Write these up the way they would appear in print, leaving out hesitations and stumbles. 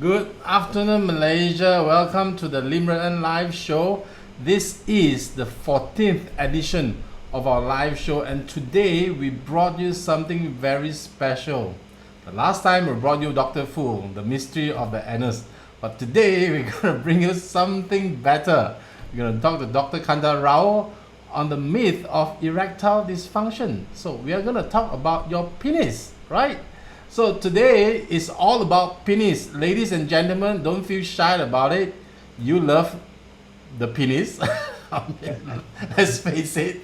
Good afternoon, Malaysia. Welcome to the Limran live show. This is the 14th edition of our live show, and today we brought you something very special. The last time we brought you Dr. Fu, the mystery of the anus, but today we're going to bring you something better. We're going to talk to Dr. Kantha Rao on the myth of erectile dysfunction. So we are going to talk about your penis, right? So today is all about penis. Ladies and gentlemen, don't feel shy about it. You love the penis. Let's face it.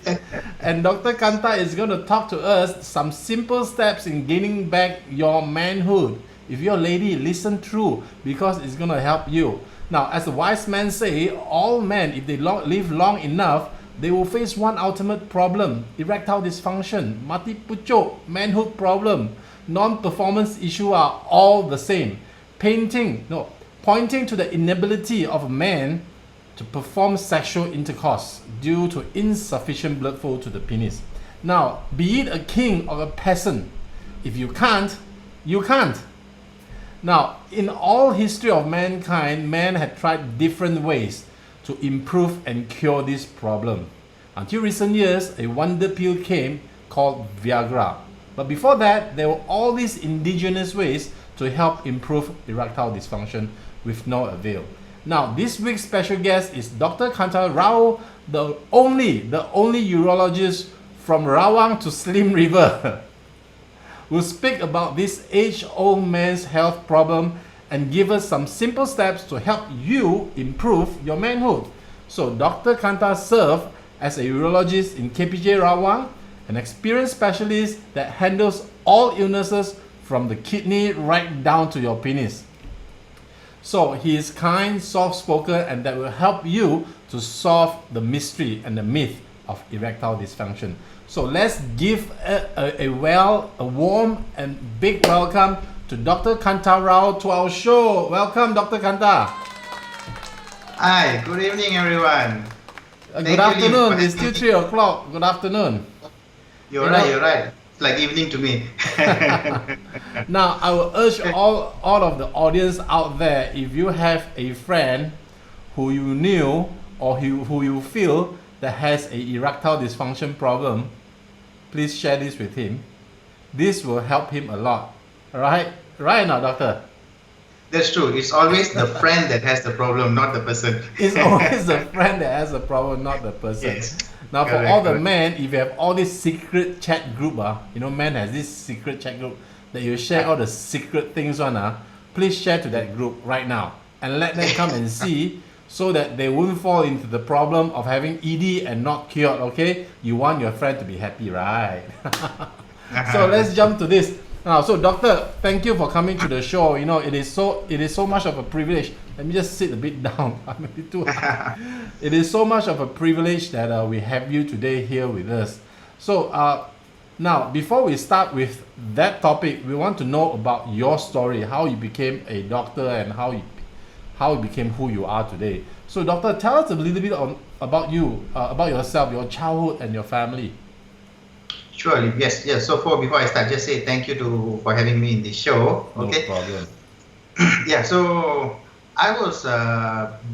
And Dr. Kantha is going to talk to us some simple steps in gaining back your manhood. If you're a lady, listen through because it's going to help you. Now, as the wise man say, all men, if they live long enough, they will face one ultimate problem: erectile dysfunction, mati pucuk, manhood problem. Non-performance issue are all the same. Pointing to the inability of a man to perform sexual intercourse due to insufficient blood flow to the penis. Now, be it a king or a peasant, if you can't, you can't. Now, in all history of mankind, man had tried different ways to improve and cure this problem. Until recent years, a wonder pill came called via.gra. But before that, there were all these ingenious ways to help improve erectile dysfunction with no avail. Now, this week's special guest is Dr. Kantha Rao, the only urologist from Rawang to Slim River, will speak about this age-old man's health problem and give us some simple steps to help you improve your manhood. So, Dr. Kantha served as a urologist in KPJ Rawang, an experienced specialist that handles all illnesses from the kidney right down to your penis. So he is kind, soft-spoken, and that will help you to solve the mystery and the myth of erectile dysfunction. So let's give a warm and big welcome to Dr. Kantha Rao to our show. Welcome, Dr. Kantha. Hi, good evening, everyone. Good afternoon. It's still 3 o'clock. Good afternoon. You're right. It's like evening to me. Now, I will urge all of the audience out there, if you have a friend who you knew or who you feel that has a erectile dysfunction problem, please share this with him. This will help him a lot. Right now, doctor? That's true. It's always the friend that has the problem, not the person. It's always the friend that has the problem, not the person. Yes. Now, for all the men, if you have all this secret chat group, men has this secret chat group that you share all the secret things on, please share to that group right now and let them come and see so that they won't fall into the problem of having ED and not cured, okay? You want your friend to be happy, right? So let's jump to this. Now, so doctor, thank you for coming to the show. It is so much of a privilege. Let me just sit a bit down. I'm a bit too high. It is so much of a privilege that we have you today here with us. So now, before we start with that topic, we want to know about your story, how you became a doctor and how you became who you are today. So, doctor, tell us a little bit about you, about yourself, your childhood, and your family. Surely, yes. So before I start, just say thank you for having me in this show. Okay. No problem. Yeah. So I was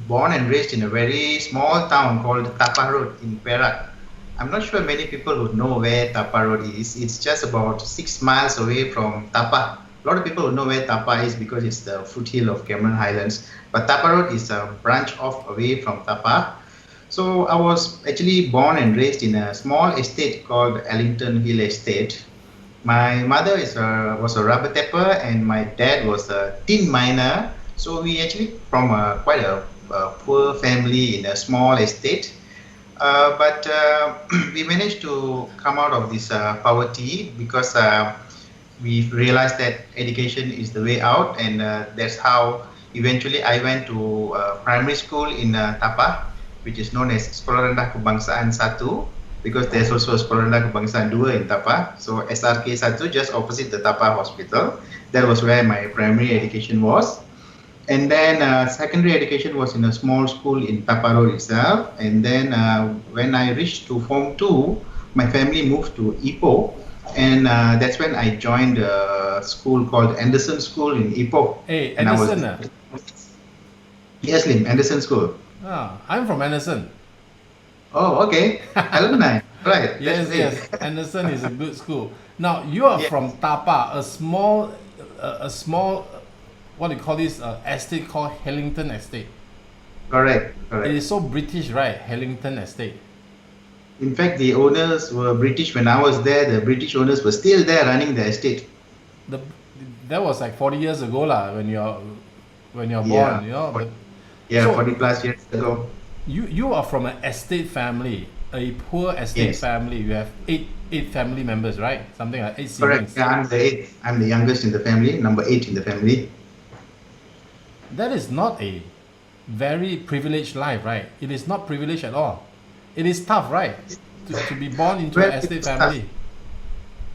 born and raised in a very small town called Tapa Road in Perak. I'm not sure many people would know where Tapa Road is. It's just about 6 miles away from Tapa. A lot of people would know where Tapa is because it's the foothill of Cameron Highlands. But Tapa Road is a branch off away from Tapa. So I was actually born and raised in a small estate called Ellington Hill Estate. My mother was a rubber tapper and my dad was a tin miner. So we actually from quite a poor family in a small estate. But we managed to come out of this poverty because we realized that education is the way out, and that's how eventually I went to primary school in Tapa, which is known as Sekolah Rendah Kebangsaan 1, because there's also Sekolah Rendah Kebangsaan 2 in Tapa. So SRK 1 just opposite the Tapa hospital. That was where my primary education was. And then secondary education was in a small school in Tapa Road itself. And then when I reached to Form 2, my family moved to Ipoh, and that's when I joined a school called Anderson School in Ipoh. Hey, And I was Anderson. yes, Lim, Anderson School. I'm from Anderson. Oh, okay, alumni. Right, that's Yes, great. yes. Anderson is a good school. Now you are Yes, from Tapa, a small, what do you call this? Estate called Hellington Estate. correct, It correct. is so British, right? Hellington Estate. In fact, the owners were British when I was there. The British owners were still there running the estate. The that was like 40 years ago, lah. When you're Yeah, born, yeah, So 40 plus years ago. you are from an estate family, a poor estate Yes, family. You have eight family members, right? Something like eight correct. siblings. Yeah, I'm the eighth. I'm the youngest in the family, number 8 in the family. That is not a very privileged life, right? It is not privileged at all. It is tough, right? To be born into Well, an it estate was tough. family.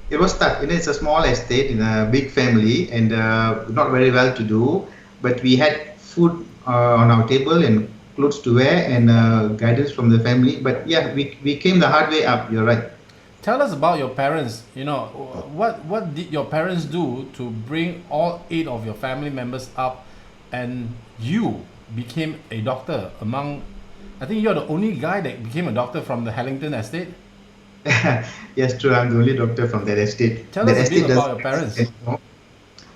It was tough. It's a small estate in a big family and not very well to do. But we had food on our table and clothes to wear and guidance from the family. But yeah, we came the hard way up. You're right. Tell us about your parents. What did your parents do to bring all eight of your family members up, and you became a doctor among. I think you're the only guy that became a doctor from the Hellington estate. Yes, true. I'm the only doctor from that estate. Tell That us a bit estate about doesn't your parents. exist anymore.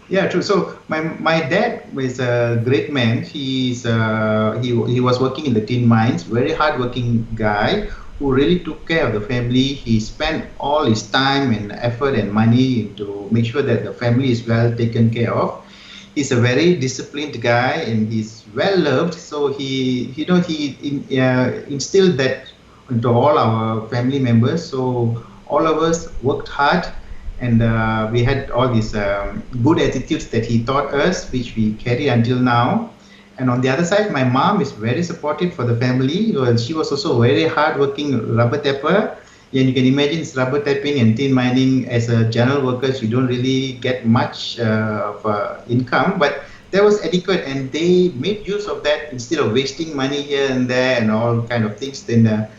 Yeah, true. So my dad was a great man. He was working in the tin mines, very hardworking guy who really took care of the family. He spent all his time and effort and money to make sure that the family is well taken care of. He's a very disciplined guy and he's well loved. So he instilled that into all our family members. So all of us worked hard and we had all these good attitudes that he taught us, which we carry until now. And on the other side, my mom is very supportive for the family. Well, she was also a very hardworking rubber tapper. And you can imagine rubber tapping and tin mining as a general workers, you don't really get much of income, but that was adequate and they made use of that instead of wasting money here and there and all kind of things. Then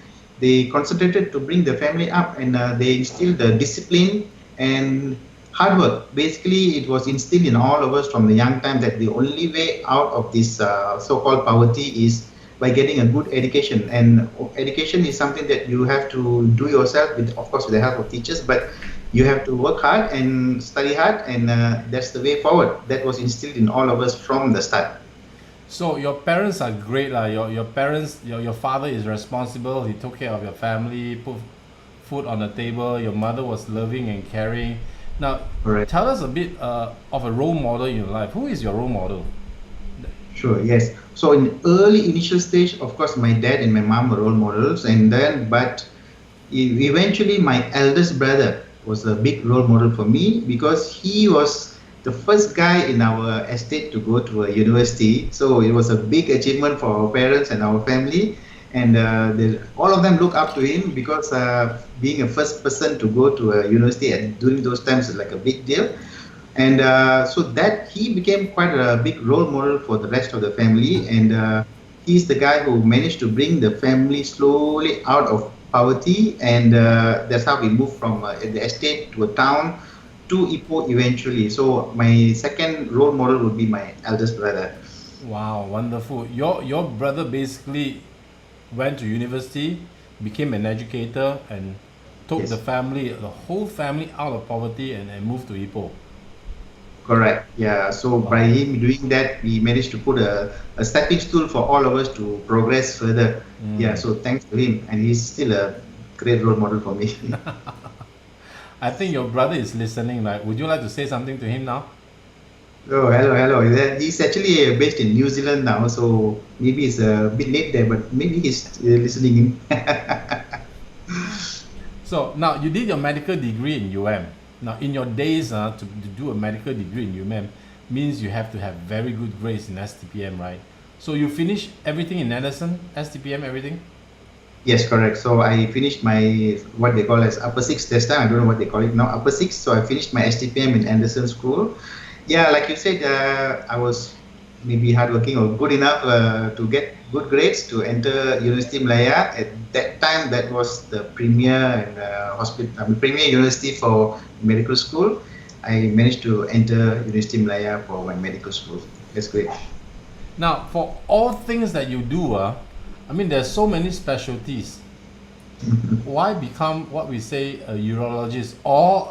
they concentrated to bring the family up and they instilled the discipline and hard work. Basically, it was instilled in all of us from the young time that the only way out of this so-called poverty is by getting a good education. And education is something that you have to do yourself, with, of course, with the help of teachers, but you have to work hard and study hard, and that's the way forward. That was instilled in all of us from the start. So your parents are great, lah. Your parents, your father is responsible. He took care of your family, put food on the table. Your mother was loving and caring. Now, Correct. tell us a bit of a role model in your life. Who is your role model? Sure, yes. So in early initial stage, of course, my dad and my mom were role models, and then, but eventually my eldest brother was a big role model for me because he was the first guy in our estate to go to a university. So it was a big achievement for our parents and our family, and all of them look up to him because being a first person to go to a university and during those times is like a big deal. And so that he became quite a big role model for the rest of the family, and he's the guy who managed to bring the family slowly out of poverty, and that's how we moved from the estate to a town to Ipoh eventually. So my second role model would be my eldest brother. Wow, wonderful. Your brother basically went to university, became an educator, and took Yes, the whole family out of poverty and moved to Ipoh. correct. Yeah. So by Wow. him doing that, we managed to put a stepping stool for all of us to progress further. Yeah. Mm. So thanks to him, and he's still a great role model for me. I think your brother is listening. Like, would you like to say something to him now? Oh, hello, hello. He's actually based in New Zealand now, so maybe it's a bit late there, but maybe he's listening in. So now you did your medical degree in UM. Now in your days to do a medical degree in UM means you have to have very good grades in STPM, right? So you finish everything in Anderson, STPM, everything? Yes, correct. So I finished my what they call as upper six this time. I don't know what they call it now, upper 6. So I finished my STPM in Anderson School. Yeah, like you said, I was maybe hardworking or good enough to get good grades to enter University Malaya. At that time, that was the premier premier university for medical school. I managed to enter University Malaya for my medical school. That's great. Now, for all things that you do, I mean, there's so many specialties. Why become what we say a urologist? Or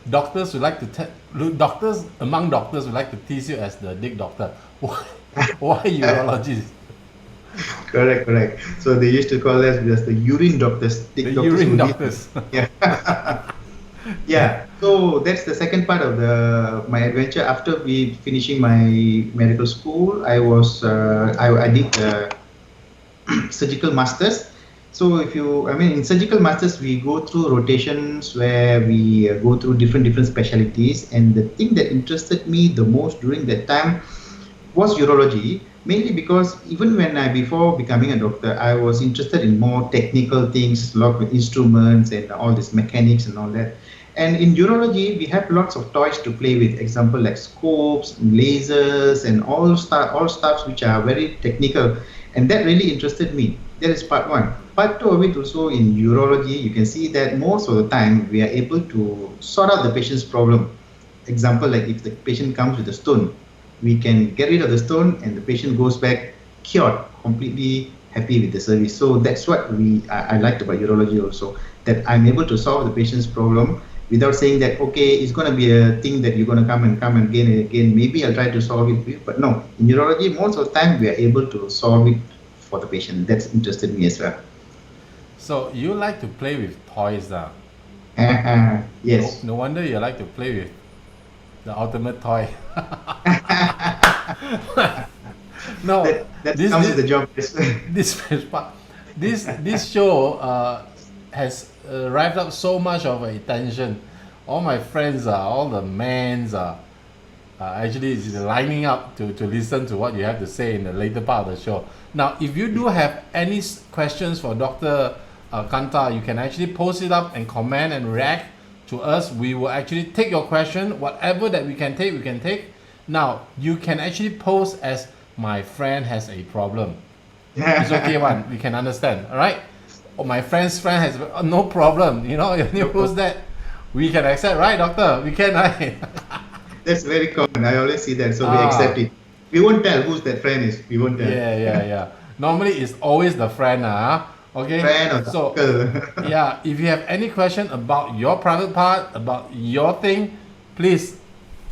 doctors would like to doctors among doctors would like to tease you as the dick doctor. Why urologist? Correct. So they used to call us just the urine doctors. The urine doctors. Yeah. Yeah. So that's the second part of my adventure. After finishing my medical school, I did surgical masters. So in surgical masters, we go through rotations where we go through different specialties. And the thing that interested me the most during that time was urology, mainly because even before becoming a doctor, I was interested in more technical things, lot of instruments and all this mechanics and all that. And in urology, we have lots of toys to play with. Example like scopes, lasers, and all stuffs which are very technical, and that really interested me. That is part one. Part two of it also in urology, you can see that most of the time we are able to sort out the patient's problem. Example like if the patient comes with a stone, we can get rid of the stone and the patient goes back cured, completely happy with the service. So that's what I liked about urology also, that I'm able to solve the patient's problem without saying that, okay, it's going to be a thing that you're going to come again and again. Maybe I'll try to solve it. But no, in urology, most of the time we are able to solve it for the patient. That's interested me as well. So you like to play with toys, Yes. No wonder you like to play with the ultimate toy. No, that comes with the job. This show has revved up so much of attention. All my friends all the mans are actually lining up to listen to what you have to say in the later part of the show. Now, if you do have any questions for Dr. Kantha, you can actually post it up and comment and react to us. We will actually take your question, whatever that we can take, we can take. Now, you can actually post as my friend has a problem. It's okay, one, we can understand, all right? Or my friend's friend has no problem, you post that, we can accept, right, doctor? We can, right? That's very common. I always see that, so we accept it. We won't tell who's that friend is. We won't tell. Yeah. Normally, it's always the friend, okay? Friend or so, yeah, if you have any question about your private part, about your thing, please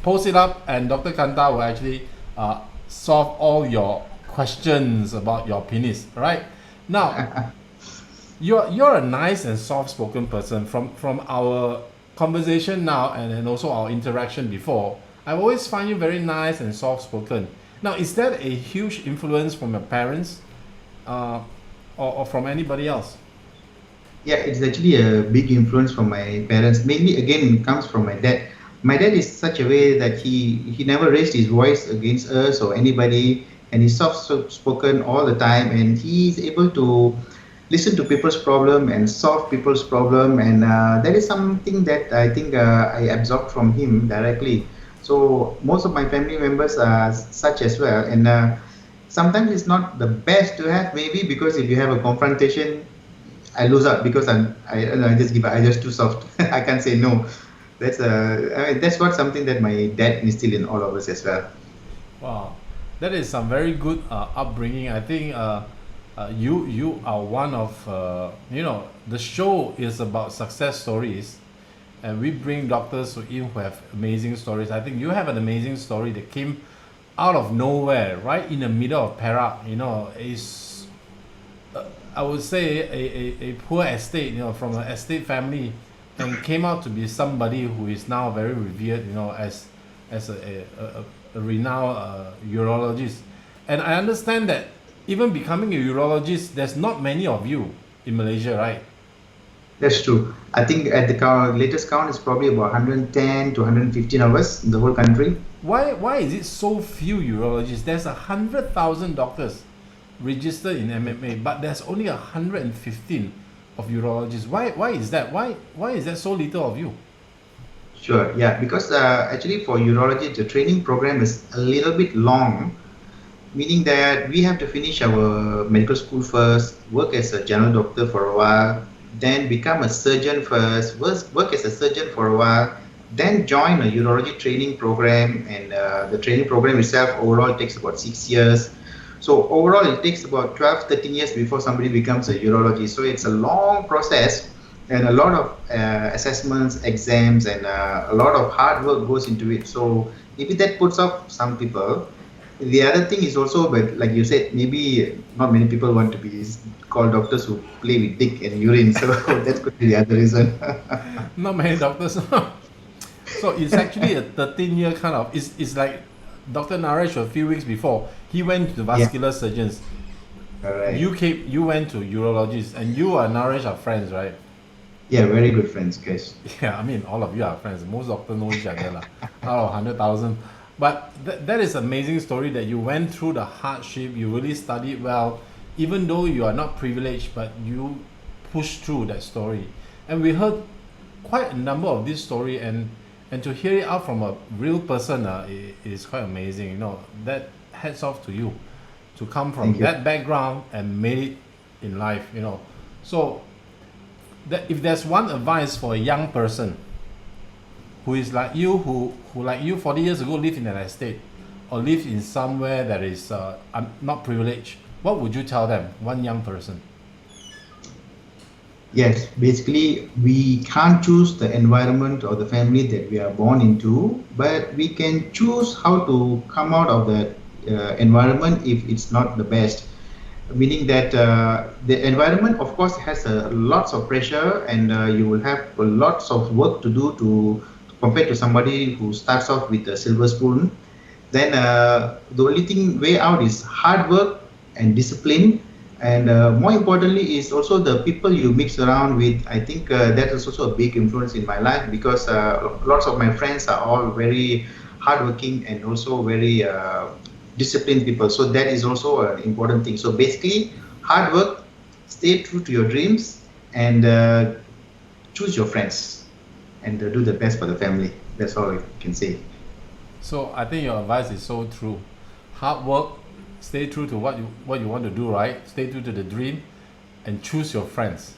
post it up, and Dr. Kantha will actually solve all your questions about your penis, right? Now, you're a nice and soft-spoken person. From our conversation now and also our interaction before, I always find you very nice and soft-spoken. Now, is that a huge influence from your parents or from anybody else? Yeah, it's actually a big influence from my parents. Mainly, again, it comes from my dad. My dad is such a way that he never raised his voice against us or anybody, and he's soft-spoken all the time, and he's able to listen to people's problem and solve people's problem, and that is something that I think I absorbed from him directly. So most of my family members are such as well, and sometimes it's not the best to have, maybe because if you have a confrontation, I lose out because I just give up. I just too soft. I can't say no. That's what something that my dad instilled in all of us as well. Wow, that is some very good upbringing. I think you are one of the show is about success stories, and we bring doctors in who have amazing stories. I think you have an amazing story that came out of nowhere, right in the middle of Perak. Is I would say a poor estate, from an estate family, and came out to be somebody who is now very revered, as a renowned urologist. And I understand that even becoming a urologist, there's not many of you in Malaysia, right? That's true. I think at the latest count, it's probably about 110 to 115 of us in the whole country. Why is it so few urologists? There's 100,000 doctors registered in MMA, but there's only 115 of urologists. Why is that? Why is that so little of you? Sure, yeah, because actually for urology, the training program is a little bit long. meaning that we have to finish our medical school first, work as a general doctor for a while, then become a surgeon first, work as a surgeon for a while, then join a urology training program, and the training program itself overall takes about 6 years. So overall, it takes about 12, 13 years before somebody becomes a urologist. So it's a long process, and a lot of assessments, exams, and a lot of hard work goes into it. So maybe that puts off some people. The other thing is also, but like you said, maybe not many people want to be called doctors who play with dick and urine. So that could be the other reason. Not many doctors. So it's actually a 13-year kind of. It's like Dr. Naresh a few weeks before he went to vascular surgeons. All right. You went to urologists, and you and Naresh are friends, right? Yeah, very good friends, guys. Yeah, I mean, all of you are friends. Most doctors know each other, lah. Out of 100,000. But that is amazing story that you went through the hardship. You really studied well, even though you are not privileged, but you pushed through that story. And we heard quite a number of this story, and to hear it out from a real person is quite amazing. You know, that hats off to you to come from that background and made it in life. You know, so that if there's one advice for a young person who is like you, who like you 40 years ago lived in an estate or lived in somewhere that is not privileged, what would you tell them, one young person? Yes, basically, we can't choose the environment or the family that we are born into, but we can choose how to come out of that environment if it's not the best. Meaning that the environment, of course, has lots of pressure, and you will have lots of work to do to compared to somebody who starts off with a silver spoon. Then the only way out is hard work and discipline. And more importantly is also the people you mix around with. I think that is also a big influence in my life, because lots of my friends are all very hardworking and also very disciplined people. So that is also an important thing. So basically, hard work, stay true to your dreams, and choose your friends, and do the best for the family. That's all I can say. So I think your advice is so true. Hard work, stay true to what you want to do, right? Stay true to the dream, and choose your friends.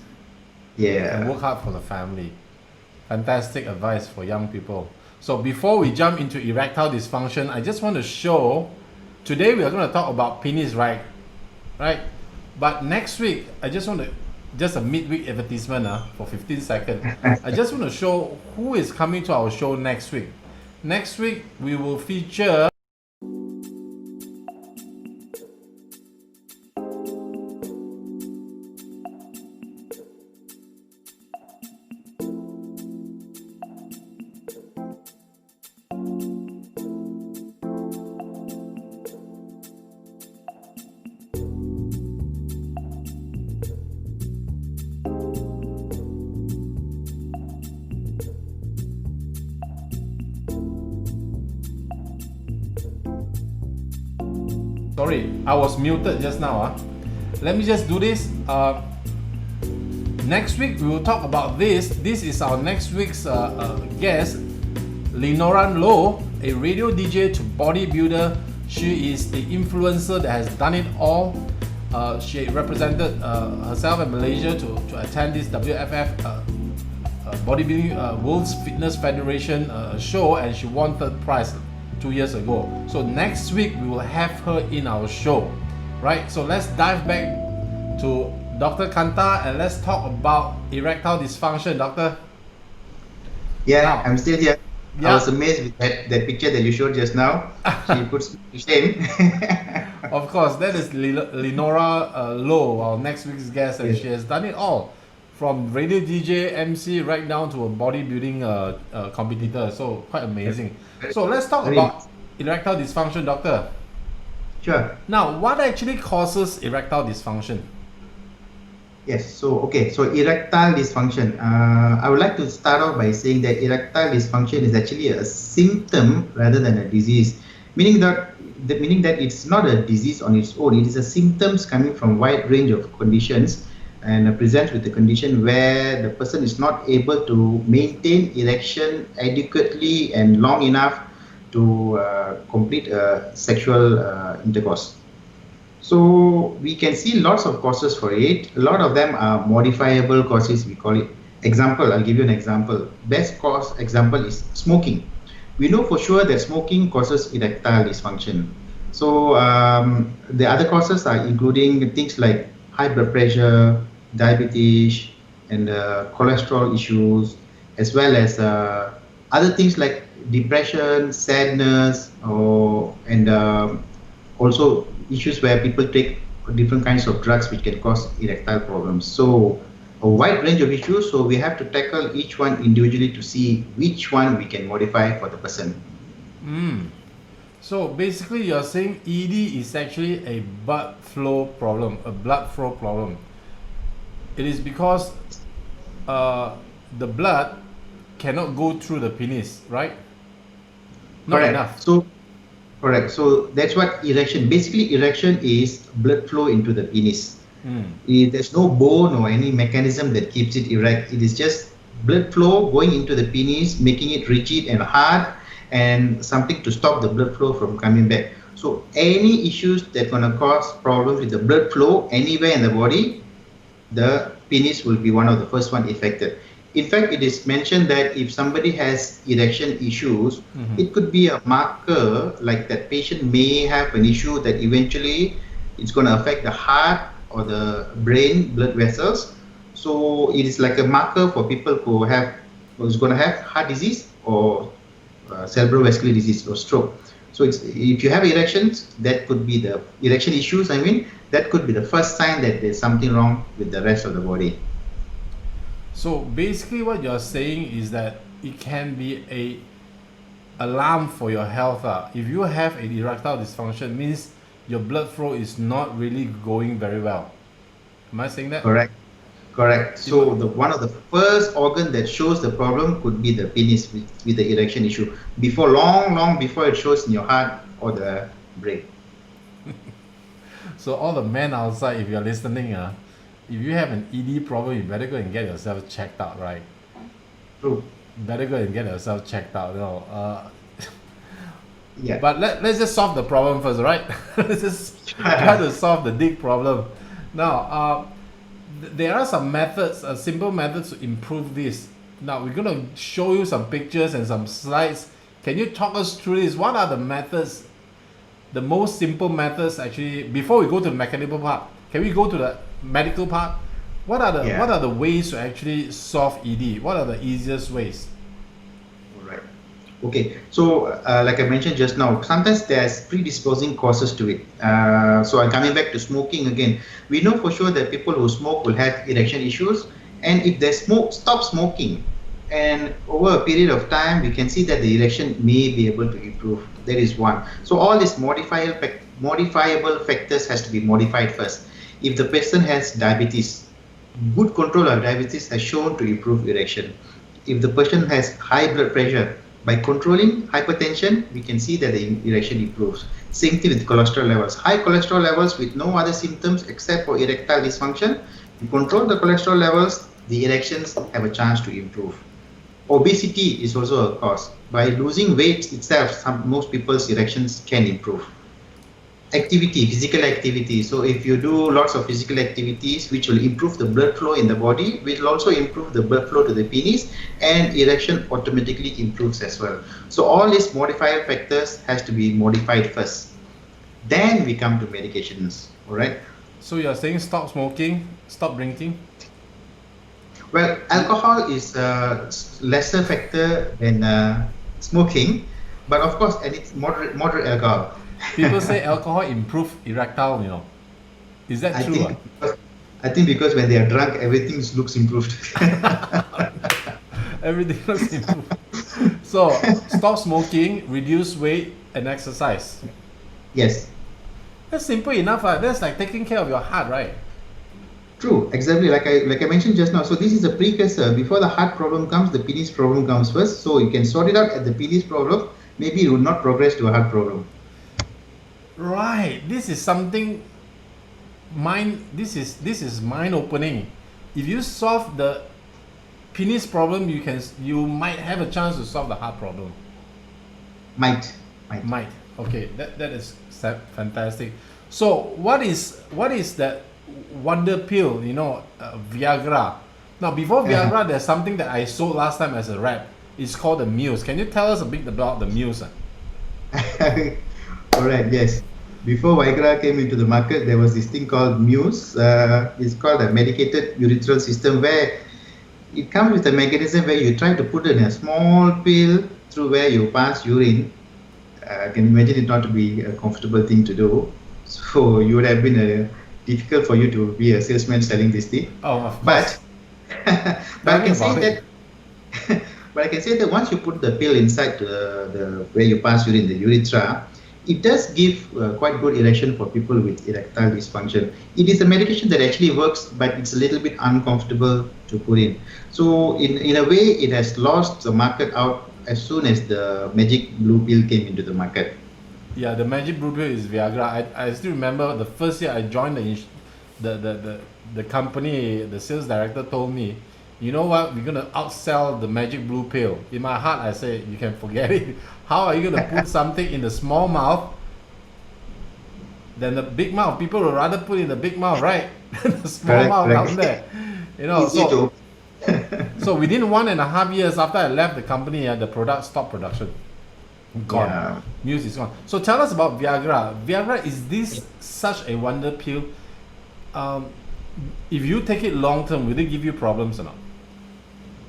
Yeah. And work hard for the family. Fantastic advice for young people. So before we jump into erectile dysfunction, I just want to show. Today we are going to talk about penis, right? But next week, I just want to just a midweek advertisement for 15 seconds. I just want to show who is coming to our show next week. Next week we will feature sorry, I was muted just now. Let me just do this. Next week we will talk about this. This is our next week's guest, Lenoran Low, a radio DJ to bodybuilder. She is the influencer that has done it all. She represented herself in Malaysia to attend this WFF Bodybuilding World Fitness Federation show, and she won third prize 2 years ago. So next week we will have her in our show, right? So let's dive back to Dr. Kantha and let's talk about erectile dysfunction, doctor. Yeah, now, I'm still here. Yeah. I was amazed with that picture that you showed just now. She puts me to shame. Of course, that is Lenora Low, our next week's guest, and she has done it all, from radio DJ, MC, right down to a bodybuilding competitor. So quite amazing. So let's talk about erectile dysfunction, doctor. Sure. Now, what actually causes erectile dysfunction? Yes, so erectile dysfunction. I would like to start off by saying that erectile dysfunction is actually a symptom rather than a disease, meaning that it's not a disease on its own. It is a symptoms coming from a wide range of conditions, and presents with a condition where the person is not able to maintain erection adequately and long enough to complete sexual intercourse. So we can see lots of causes for it. A lot of them are modifiable causes, we call it. Example, I'll give you an example. Best cause example is smoking. We know for sure that smoking causes erectile dysfunction. So the other causes are including things like high blood pressure, diabetes, and cholesterol issues, as well as other things like depression, sadness, and also issues where people take different kinds of drugs which can cause erectile problems. So a wide range of issues. So we have to tackle each one individually to see which one we can modify for the person. So basically, you're saying ED is actually a blood flow problem, a blood flow problem. It is because the blood cannot go through the penis, right? Not Correct. enough. So correct. So that's what erection. Basically, erection is blood flow into the penis. There's no bone or any mechanism that keeps it erect. It is just blood flow going into the penis, making it rigid and hard, and something to stop the blood flow from coming back. So any issues that gonna cause problems with the blood flow anywhere in the body, the penis will be one of the first one affected. In fact, it is mentioned that if somebody has erection issues, it could be a marker like that patient may have an issue that eventually it's going to affect the heart or the brain blood vessels. So it is like a marker for people who's going to have heart disease or cerebrovascular disease or stroke. So if you have erections, that could be the erection issues. That could be the first sign that there's something wrong with the rest of the body. So basically, what you're saying is that it can be a alarm for your health. If you have an erectile dysfunction, means your blood flow is not really going very well. Am I saying that? Correct. So one of the first organ that shows the problem could be the penis with the erection issue. Long before it shows in your heart or the brain. So all the men outside, if you're listening, if you have an ED problem, you better go and get yourself checked out, right? True. Better go and get yourself checked out. Yeah. But let's just solve the problem first, right? Let's just try to solve the dick problem. Now, there are some methods, simple methods to improve this. Now, we're going to show you some pictures and some slides. Can you talk us through this? What are the methods, the most simple methods actually, before we go to the mechanical part? Can we go to the medical part? What are the ways to actually solve ED? What are the easiest ways? Right. Okay. So, like I mentioned just now, sometimes there's predisposing causes to it. So, I'm coming back to smoking again. We know for sure that people who smoke will have erection issues, and if they stop smoking, and over a period of time, we can see that the erection may be able to improve. That is one. So, all these modifiable factors has to be modified first. If the person has diabetes, good control of diabetes has shown to improve erection. If the person has high blood pressure, by controlling hypertension, we can see that the erection improves. Same thing with cholesterol levels. High cholesterol levels with no other symptoms except for erectile dysfunction. You control the cholesterol levels, the erections have a chance to improve. Obesity is also a cause. By losing weight itself, most people's erections can improve. Physical activity. So if you do lots of physical activities, which will improve the blood flow in the body, which will also improve the blood flow to the penis, and erection automatically improves as well. So all these modifier factors has to be modified first. Then we come to medications. All right. So you're saying stop smoking, stop drinking? Well, alcohol is a lesser factor than smoking, but of course, and it's moderate alcohol. People say alcohol improves erectile, Is that true? I think because when they are drunk, everything looks improved. Everything looks improved. So, stop smoking, reduce weight, and exercise. Yes. That's simple enough. That's like taking care of your heart, right? True, exactly. Like I mentioned just now. So this is a precursor. Before the heart problem comes, the penis problem comes first. So you can sort it out at the penis problem. Maybe it will not progress to a heart problem. Right. This is something this is mind opening. If you solve the penis problem, you might have a chance to solve the heart problem. Might. Okay, that is fantastic. So what is that wonder pill? Viagra. Now before Viagra, there's something that I sold last time as a rep. It's called the Muse. Can you tell us a bit about the Muse? All right, yes. Before Viagra came into the market, there was this thing called Muse. It's called a medicated urethral system, where it comes with a mechanism where you try to put in a small pill through where you pass urine. I can imagine it not to be a comfortable thing to do. So you would have been difficult for you to be a salesman selling this thing. Oh, of but course. but I can say that but I can say that once you put the pill inside the where you pass urine, the urethra, it does give quite good erection for people with erectile dysfunction. It is a medication that actually works, but it's a little bit uncomfortable to put in. So in a way, it has lost the market out as soon as the magic blue pill came into the market. Yeah, the magic blue pill is Viagra. I still remember the first year I joined the company. The sales director told me, you know what, we're gonna outsell the magic blue pill. In my heart, I say, you can forget it. How are you gonna put something in the small mouth than the big mouth? People would rather put in the big mouth, right? The small mouth down there. So within 1.5 years after I left the company, the product stopped production. Gone. Yeah. Muse is gone. So tell us about Viagra. Viagra, is this such a wonder pill? If you take it long term, will it give you problems or not?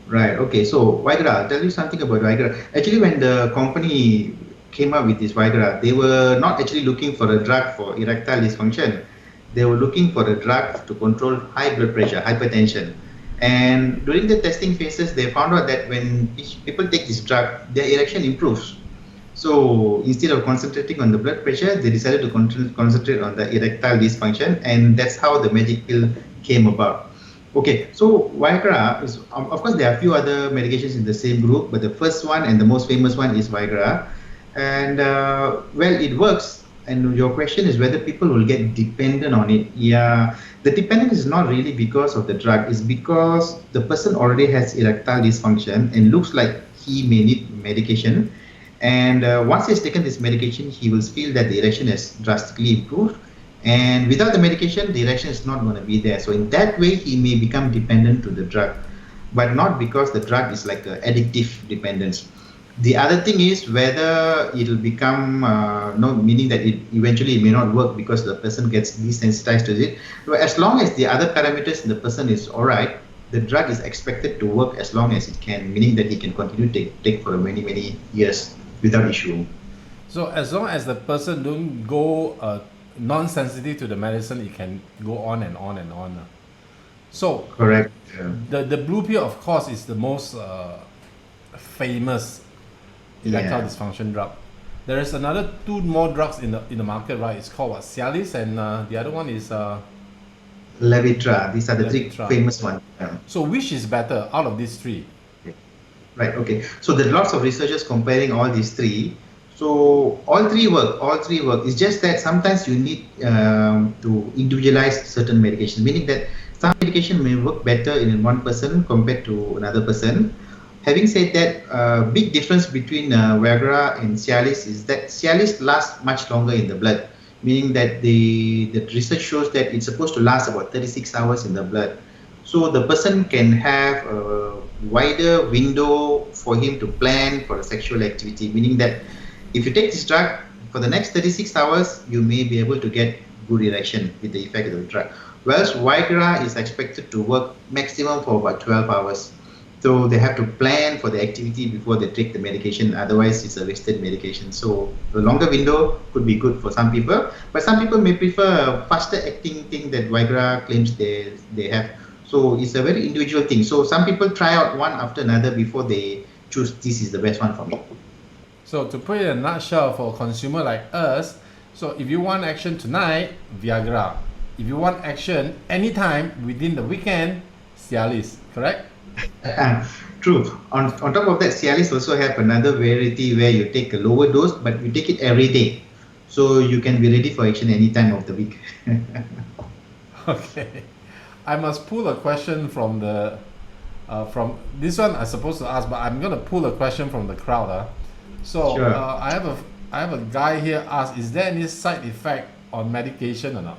Right. Okay. So Viagra, I'll tell you something about Viagra. Actually, when the company came up with this Viagra, they were not actually looking for a drug for erectile dysfunction. They were looking for a drug to control high blood pressure, hypertension. And during the testing phases, they found out that when people take this drug, their erection improves. So instead of concentrating on the blood pressure, they decided to concentrate on the erectile dysfunction, and that's how the magic pill came about. Okay, so Viagra is, of course, there are a few other medications in the same group, but the first one and the most famous one is Viagra. And well, it works. And your question is whether people will get dependent on it. Yeah, the dependence is not really because of the drug. It's because the person already has erectile dysfunction and looks like he may need medication. And once he's taken this medication, he will feel that the erection has drastically improved. And without the medication, the erection is not going to be there. So in that way, he may become dependent to the drug, but not because the drug is like an addictive dependence. The other thing is whether it will become, meaning that it eventually may not work because the person gets desensitized to it. But as long as the other parameters in the person is all right, the drug is expected to work as long as it can, meaning that he can continue to take for many, many years without issue. So as long as the person don't go non-sensitive to the medicine, it can go on and on and on. So correct. Yeah. The blue pill, of course, is the most famous erectile dysfunction drug. There is another two more drugs in the market, right? It's called what? Cialis, and the other one is Levitra. These are the Levitra. three famous ones. So which is better out of these three? Right. Okay. So there are lots of researchers comparing all these three. So all three work. It's just that sometimes you need to individualize certain medications, meaning that some medication may work better in one person compared to another person. Having said that, big difference between Viagra and Cialis is that Cialis lasts much longer in the blood, meaning that the research shows that it's supposed to last about 36 hours in the blood. So the person can have a wider window for him to plan for a sexual activity, meaning that if you take this drug, for the next 36 hours, you may be able to get good erection with the effect of the drug. Whereas Viagra is expected to work maximum for about 12 hours. So they have to plan for the activity before they take the medication, otherwise it's a wasted medication. So the longer window could be good for some people, but some people may prefer a faster acting thing that Viagra claims they have. So it's a very individual thing. So some people try out one after another before they choose this is the best one for me. So to put it in a nutshell for a consumer like us, so if you want action tonight, Viagra. If you want action anytime within the weekend, Cialis, correct? True. On top of that, Cialis also have another variety where you take a lower dose, but you take it every day. So you can be ready for action any time of the week. Okay. I must pull a question from the from this one I'm supposed to ask, but I'm gonna pull a question from the crowd. So Sure. I have a guy here ask, is there any side effect on medication or not?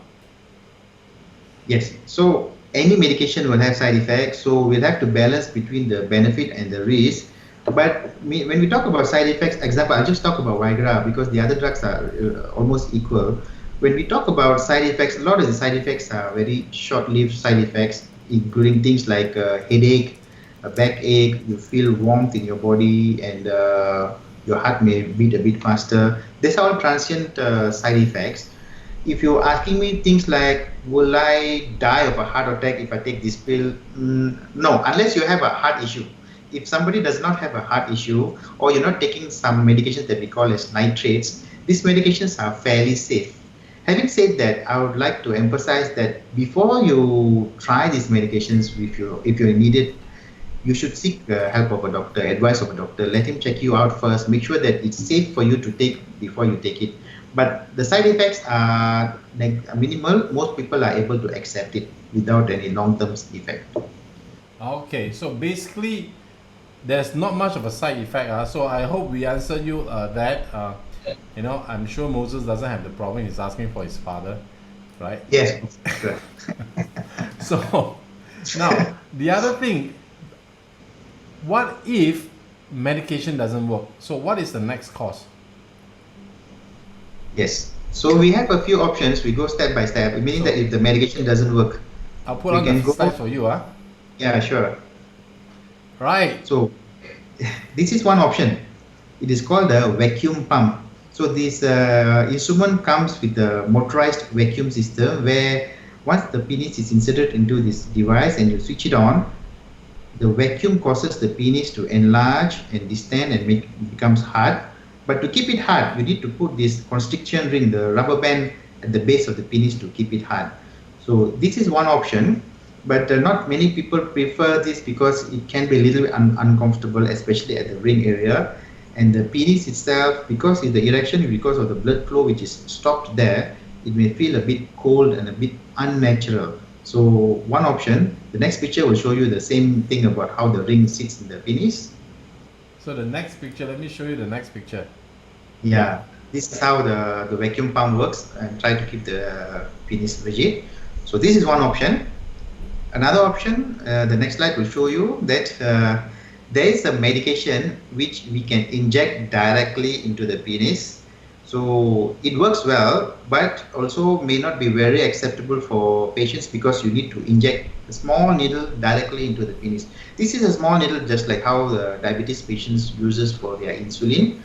Yes. So any medication will have side effects. So we'll have to balance between the benefit and the risk. But when we talk about side effects, example, I'll just talk about Viagra because the other drugs are almost equal. When we talk about side effects, a lot of the side effects are very short-lived side effects, including things like headache, a backache, you feel warmth in your body, and your heart may beat a bit faster. These are all transient side effects. If you're asking me things like, will I die of a heart attack if I take this pill? No, unless you have a heart issue. If somebody does not have a heart issue, or you're not taking some medications that we call as nitrates, these medications are fairly safe. Having said that, I would like to emphasize that before you try these medications, if you're in need it, you should seek help of a doctor, advice of a doctor. Let him check you out first. Make sure that it's safe for you to take before you take it. But the side effects are minimal. Most people are able to accept it without any long-term effect. Okay, so basically, there's not much of a side effect. So I hope we answered you that. I'm sure Moses doesn't have the problem. He's asking for his father, right? Yes. So now the other thing, what if medication doesn't work? So what is the next course? Yes. So we have a few options. We go step by step, meaning that if the medication doesn't work, I'll put on the slide for you. Yeah, sure. Right. So this is one option. It is called a vacuum pump. So this instrument comes with a motorized vacuum system where once the penis is inserted into this device and you switch it on, the vacuum causes the penis to enlarge and distend and becomes hard. But to keep it hard, you need to put this constriction ring, the rubber band at the base of the penis to keep it hard. So this is one option, but not many people prefer this because it can be a little bit uncomfortable, especially at the ring area. And the penis itself, because of the erection, because of the blood flow which is stopped there, it may feel a bit cold and a bit unnatural. So one option, the next picture will show you the same thing about how the ring sits in the penis. So the next picture, let me show you the next picture. Yeah, this is how the vacuum pump works and try to keep the penis rigid. So this is one option. Another option, the next slide will show you that there is a medication which we can inject directly into the penis. So it works well, but also may not be very acceptable for patients because you need to inject a small needle directly into the penis. This is a small needle, just like how the diabetes patients uses for their insulin.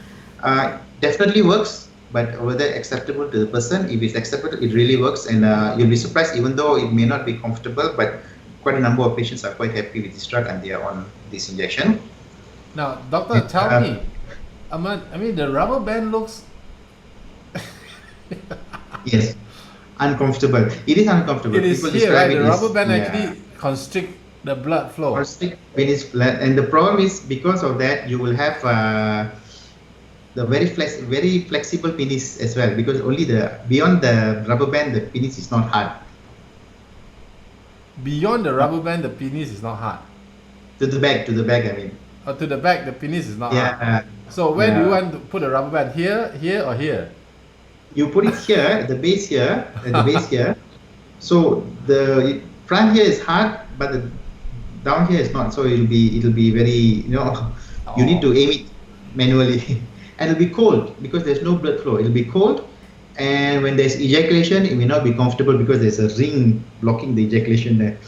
Definitely works, but whether acceptable to the person, if it's acceptable, it really works, and you'll be surprised, even though it may not be comfortable, but quite a number of patients are quite happy with this drug and they are on this injection. Now, doctor, tell me, I mean, the rubber band looks yes, uncomfortable. It is uncomfortable. It is here, right? The rubber band actually constrict the blood flow. Constrict penis blood, and the problem is because of that you will have the very flexible penis as well, because only beyond the rubber band the penis is not hard. Beyond the rubber band, the penis is not hard. To the back, I mean. Or to the back, the penis is not hard. So where do you want to put the rubber band? Here, here, or here? You put it here, at the base here, So the front here is hard, but the down here is not. So it'll be very, you need to aim it manually, and it'll be cold because there's no blood flow. It'll be cold, and when there's ejaculation, it may not be comfortable because there's a ring blocking the ejaculation there.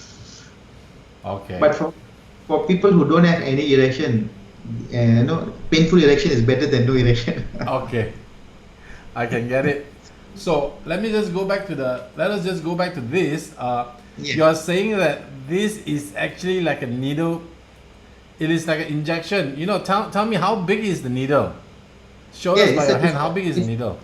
Okay. But for people who don't have any erection, painful erection is better than no erection. Okay, I can get it. So let us just go back to this. You are saying that this is actually like a needle. It is like an injection. Tell me, how big is the needle? Show us by your hand, how big is the needle?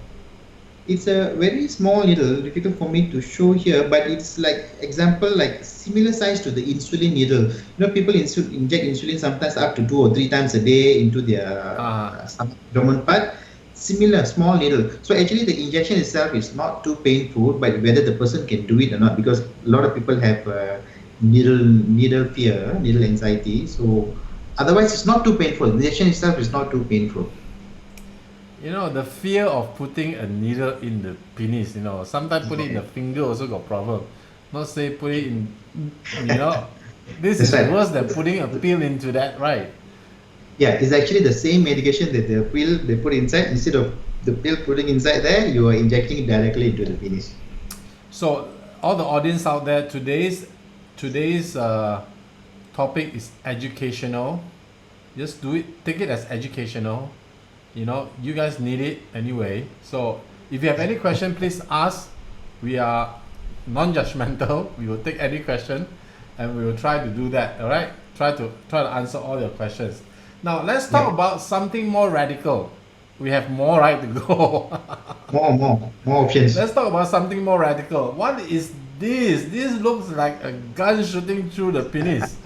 It's a very small needle, difficult for me to show here, but it's like similar size to the insulin needle. People inject insulin sometimes up to 2 or 3 times a day into their abdomen part. Similar small needle. So actually the injection itself is not too painful, but whether the person can do it or not, because a lot of people have needle fear, needle anxiety. So otherwise it's not too painful. The injection itself is not too painful. You know, the fear of putting a needle in the penis, you know, sometimes put it in the finger also got problem. Not say put it in, you know, this That's is right. worse than putting a pill into that, right? Yeah, it's actually the same medication that the pill they put inside. Instead of the pill putting inside there, you are injecting it directly into the penis. So, all the audience out there, today's topic is educational. Just do it, take it as educational. You know, you guys need it anyway. So, if you have any question, please ask. We are non-judgmental. We will take any question, and we will try to do that. All right, try to answer all your questions. Now, let's talk about something more radical. We have more, right, to go. More options. Let's talk about something more radical. What is this? This looks like a gun shooting through the penis.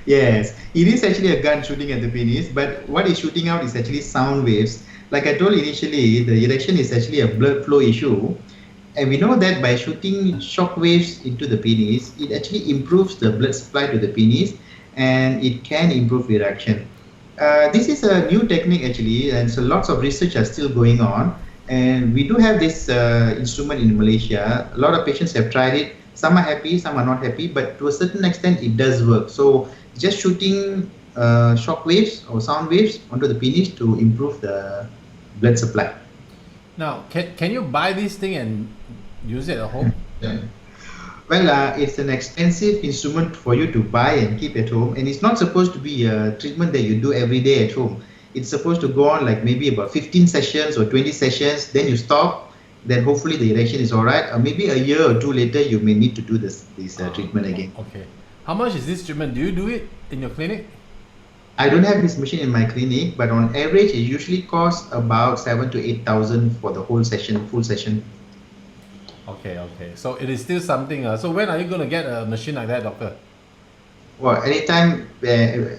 Yes, it is actually a gun shooting at the penis, but what is shooting out is actually sound waves. Like I told initially, the erection is actually a blood flow issue. And we know that by shooting shock waves into the penis, it actually improves the blood supply to the penis and it can improve erection. This is a new technique actually, and so lots of research are still going on. And we do have this instrument in Malaysia. A lot of patients have tried it. Some are happy, some are not happy, but to a certain extent, it does work. So just shooting shock waves or sound waves onto the penis to improve the blood supply. Now, can you buy this thing and use it at home? Yeah. Well, it's an expensive instrument for you to buy and keep at home, and it's not supposed to be a treatment that you do every day at home. It's supposed to go on like maybe about 15 sessions or 20 sessions, then you stop, then hopefully the erection is all right, or maybe a year or two later you may need to do this treatment again. Okay. How much is this treatment? Do you do it in your clinic? I don't have this machine in my clinic, but on average it usually costs about 7,000 to 8,000 for the whole session, full session. Okay. So it is still something. So when are you going to get a machine like that, doctor? Well, anytime.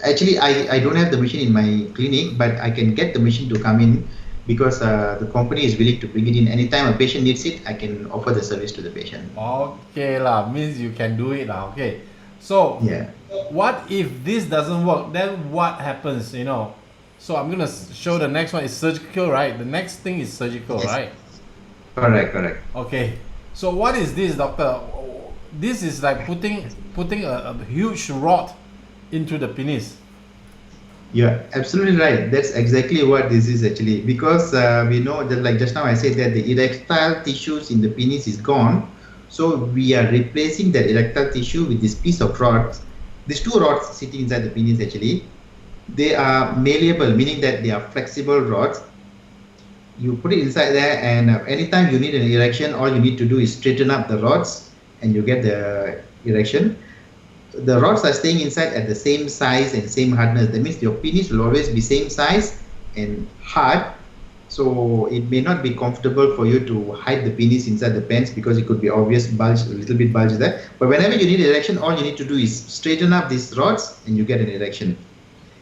Actually, I don't have the machine in my clinic, but I can get the machine to come in because the company is willing to bring it in. Anytime a patient needs it, I can offer the service to the patient. Okay lah, means you can do it lah. Okay. So Yeah. what if this doesn't work? Then what happens? You know. So I'm gonna show the next one is surgical, right? The next thing is surgical, Yes. right? Correct. Okay. So what is this, doctor? This is like putting a huge rod into the penis. Yeah, absolutely right. That's exactly what this is actually, because we know that, like just now I said that the erectile tissues in the penis is gone, so we are replacing that erectile tissue with this piece of rod. These two rods sitting inside the penis actually, they are malleable, meaning that they are flexible rods. You put it inside there, and anytime you need an erection, all you need to do is straighten up the rods, and you get the erection. The rods are staying inside at the same size and same hardness. That means your penis will always be same size and hard. So it may not be comfortable for you to hide the penis inside the pants because it could be obvious bulge, a little bit bulge there. But whenever you need an erection, all you need to do is straighten up these rods and you get an erection.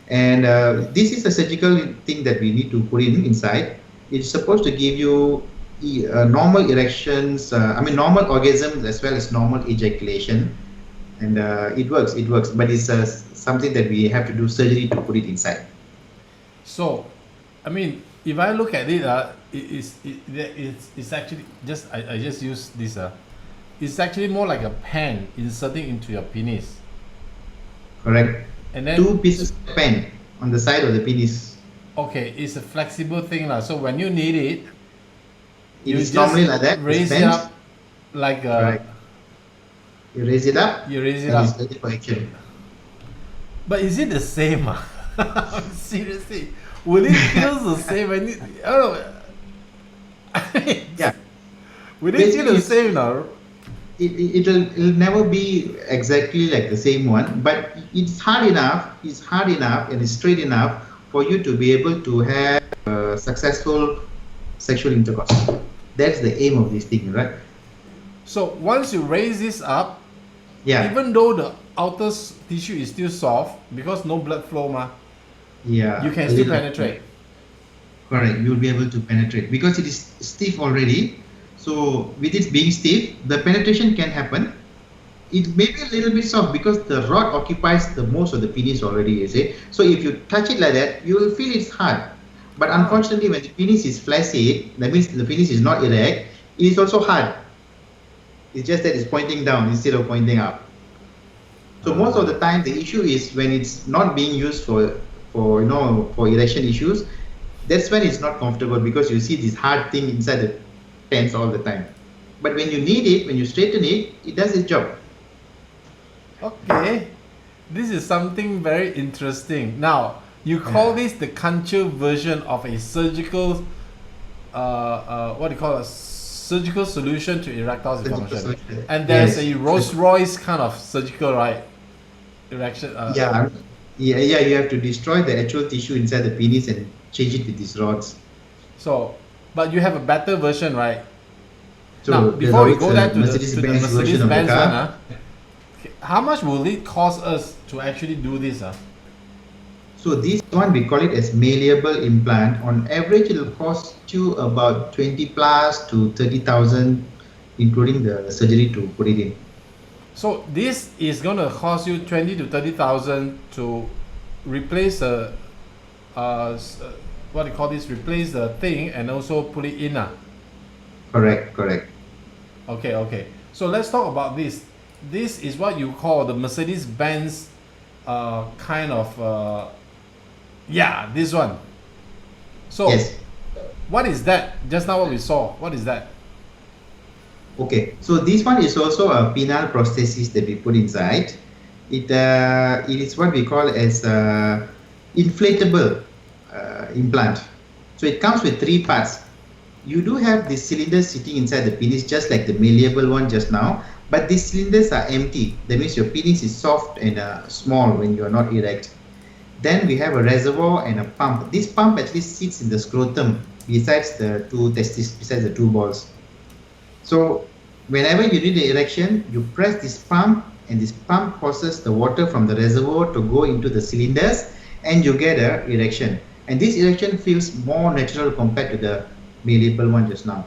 And this is a surgical thing that we need to put inside. It's supposed to give you normal erections, normal orgasms as well as normal ejaculation. And it works, but it's something that we have to do surgery to put it inside. So, I mean, if I look at it, it's actually just, I just use this, it's actually more like a pen inserting into your penis. Correct. And then two pieces of pen on the side of the penis. Okay, it's a flexible thing lah. So when you need it, It you is just normally like that. raise it up like Right. You raise it up. you raise it and up. it's ready for action. But is it the same? Seriously, will it feel the same when you, I don't know. Yeah. Will it feel the Basically, same now? It'll never be exactly like the same one, but it's hard enough. It's hard enough and it's straight enough for you to be able to have successful sexual intercourse. That's the aim of this thing, right? So once you raise this up, Yeah. even though the outer tissue is still soft because no blood flow, Yeah. you can a still little- penetrate. Correct. You'll be able to penetrate because it is stiff already. So with it being stiff, the penetration can happen. It may be a little bit soft because the rod occupies the most of the penis already, you see. So if you touch it like that, you will feel it's hard. But unfortunately, when the penis is flaccid, that means the penis is not erect, it is also hard. It's just that it's pointing down instead of pointing up. So most of the time, the issue is when it's not being used for erection issues. That's when it's not comfortable because you see this hard thing inside the pants all the time. But when you need it, when you straighten it, it does its job. Okay, this is something very interesting. Now, you call this the culture version of a surgical, what do you call it? Surgical solution to erectile dysfunction. And there's a Rolls Royce kind of surgical, right? Erection. You have to destroy the actual tissue inside the penis and change it with these rods. So, but you have a better version, right? So now, before we go down to the Mercedes-Benz one, how much will it cost us to actually do this? So this one, we call it as malleable implant. On average, it will cost you about 20 plus to 30,000, including the surgery to put it in. So this is going to cost you 20 to 30,000 to replace the what do you call this? Replace the thing and also put it in. Correct. Okay. So let's talk about this. This is what you call the Mercedes-Benz kind of this one. So yes. What is that? Just now what we saw. What is that? Okay, so this one is also a penile prosthesis that we put inside. It is what we call as inflatable implant. So it comes with three parts. You do have this cylinder sitting inside the penis, just like the malleable one just now, but these cylinders are empty. That means your penis is soft and small when you are not erect. Then we have a reservoir and a pump. This pump actually sits in the scrotum besides the two testes, besides the two balls. So whenever you need an erection, you press this pump and this pump causes the water from the reservoir to go into the cylinders and you get an erection. And this erection feels more natural compared to the malleable one just now.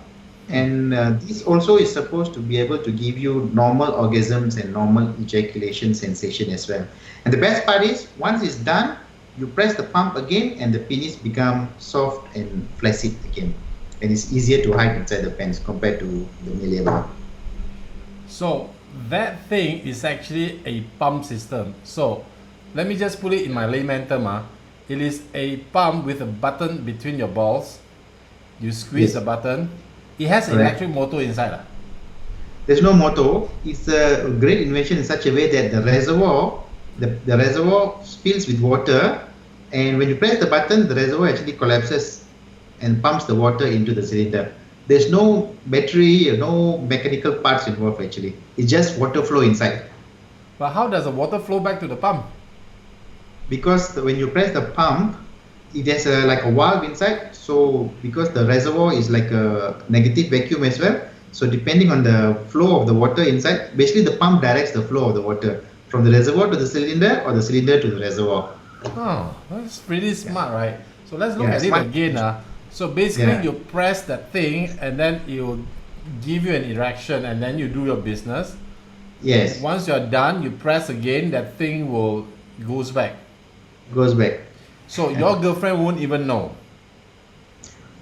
And this also is supposed to be able to give you normal orgasms and normal ejaculation sensation as well. And the best part is, once it's done, you press the pump again and the penis becomes soft and flaccid again. And it's easier to hide inside the pants compared to the malleable. So that thing is actually a pump system. So let me just put it in my layman term. It is a pump with a button between your balls. You squeeze the button. It has an electric motor inside. There's no motor. It's a great invention in such a way that the reservoir fills with water, and when you press the button, the reservoir actually collapses and pumps the water into the cylinder. There's no battery, no mechanical parts involved actually. It's just water flow inside. But how does the water flow back to the pump? Because when you press the pump, it has like a valve inside. So because the reservoir is like a negative vacuum as well, so depending on the flow of the water inside, basically the pump directs the flow of the water from the reservoir to the cylinder or the cylinder to the reservoir. Oh, that's pretty smart, right? So let's look at it again. So basically you press that thing and then it will give you an erection and then you do your business. Yes. Once you're done, you press again, that thing goes back. So your girlfriend won't even know.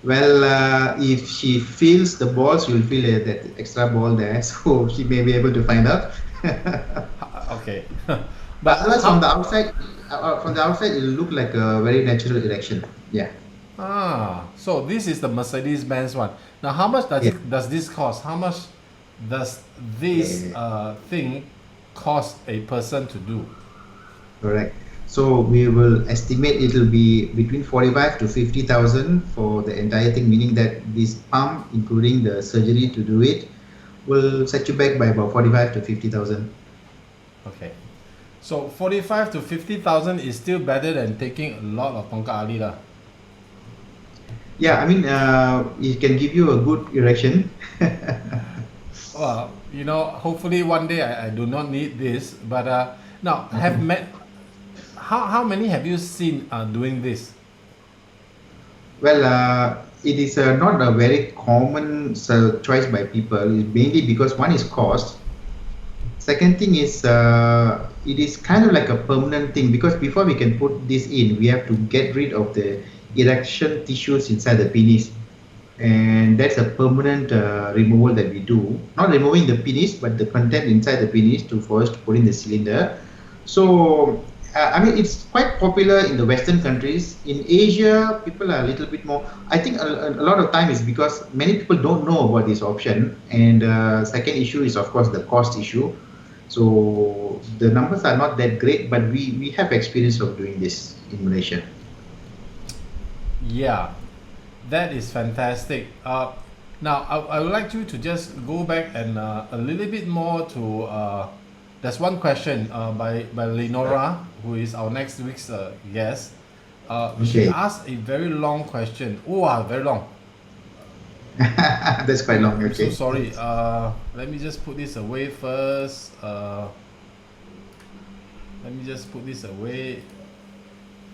Well, if she feels the balls, you'll feel that extra ball there, so she may be able to find out. Okay. But from the outside, it'll look like a very natural erection. Yeah. So this is the Mercedes-Benz one. Now, how much does this cost? How much does this thing cost a person to do? Correct. So we will estimate it will be between 45 to 50,000 for the entire thing, meaning that this pump, including the surgery to do it, will set you back by about 45 to 50,000. Okay. So 45 to 50,000 is still better than taking a lot of tongkat ali lah. Yeah, I mean, it can give you a good erection. Well, hopefully one day I do not need this. But now, how many have you seen doing this? Well, it is not a very common choice by people, mainly because one is cost. Second thing is it is kind of like a permanent thing, because before we can put this in, we have to get rid of the erection tissues inside the penis, and that's a permanent removal that we do. Not removing the penis, but the content inside the penis to first put in the cylinder. So I mean, it's quite popular in the Western countries. In Asia, people are a little bit more. I think a lot of time is because many people don't know about this option. And second issue is, of course, the cost issue. So the numbers are not that great, but we have experience of doing this in Malaysia. Yeah, that is fantastic. Now, I would like you to just go back and a little bit more to. There's one question by Lenora, who is our next week's guest. She Okay. asked a very long question. Oh, very long. That's quite long. I'm so Okay. sorry. Let me just put this away first. Let me just put this away.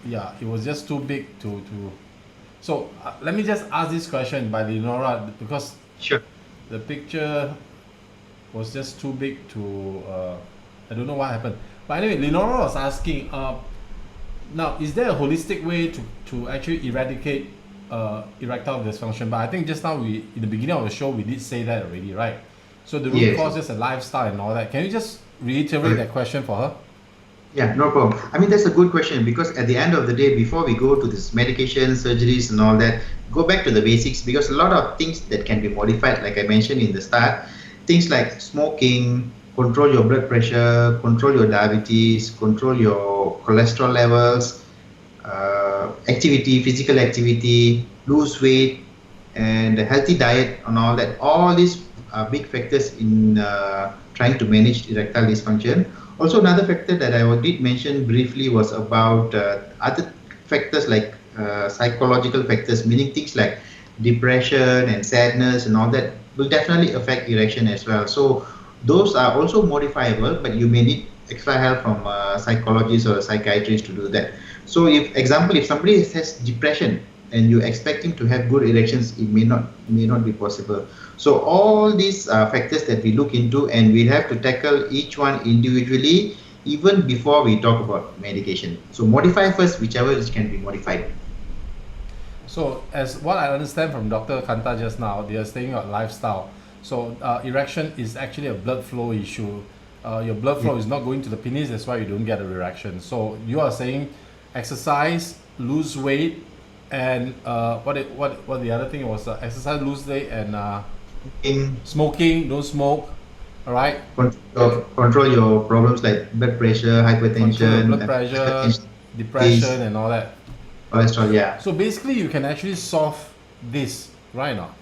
Yeah, it was just too big to. So let me just ask this question by Lenora because Sure. the picture was just too big to. I don't know what happened. But anyway, Lenora was asking. Now, is there a holistic way to actually eradicate erectile dysfunction? But I think just now in the beginning of the show we did say that already, right? So the root Yes. cause is a lifestyle and all that. Can you just reiterate that question for her? Yeah, no problem. I mean, that's a good question because at the end of the day, before we go to this medication, surgeries, and all that, go back to the basics because a lot of things that can be modified, like I mentioned in the start, things like smoking, control your blood pressure, control your diabetes, control your cholesterol levels, activity, physical activity, lose weight, and a healthy diet, and all that. All these are big factors in trying to manage erectile dysfunction. Also, another factor that I did mention briefly was about other factors like psychological factors, meaning things like depression and sadness and all that will definitely affect erection as well. So those are also modifiable, but you may need extra help from a psychologist or a psychiatrist to do that. So if somebody has depression and you expect him to have good erections, it may not be possible. So all these factors that we look into, and we have to tackle each one individually, even before we talk about medication. So modify first, whichever can be modified. So as what I understand from Dr. Kantha just now, they are saying about lifestyle. So erection is actually a blood flow issue. Your blood flow is not going to the penis, that's why you don't get an erection. So you are saying exercise, lose weight, and what the other thing was exercise, lose weight, and smoking, don't smoke. All right. Control your problems like blood pressure, Control your hypertension, blood pressure, depression, and all that. cholesterol. Yeah. So basically, you can actually solve this right now.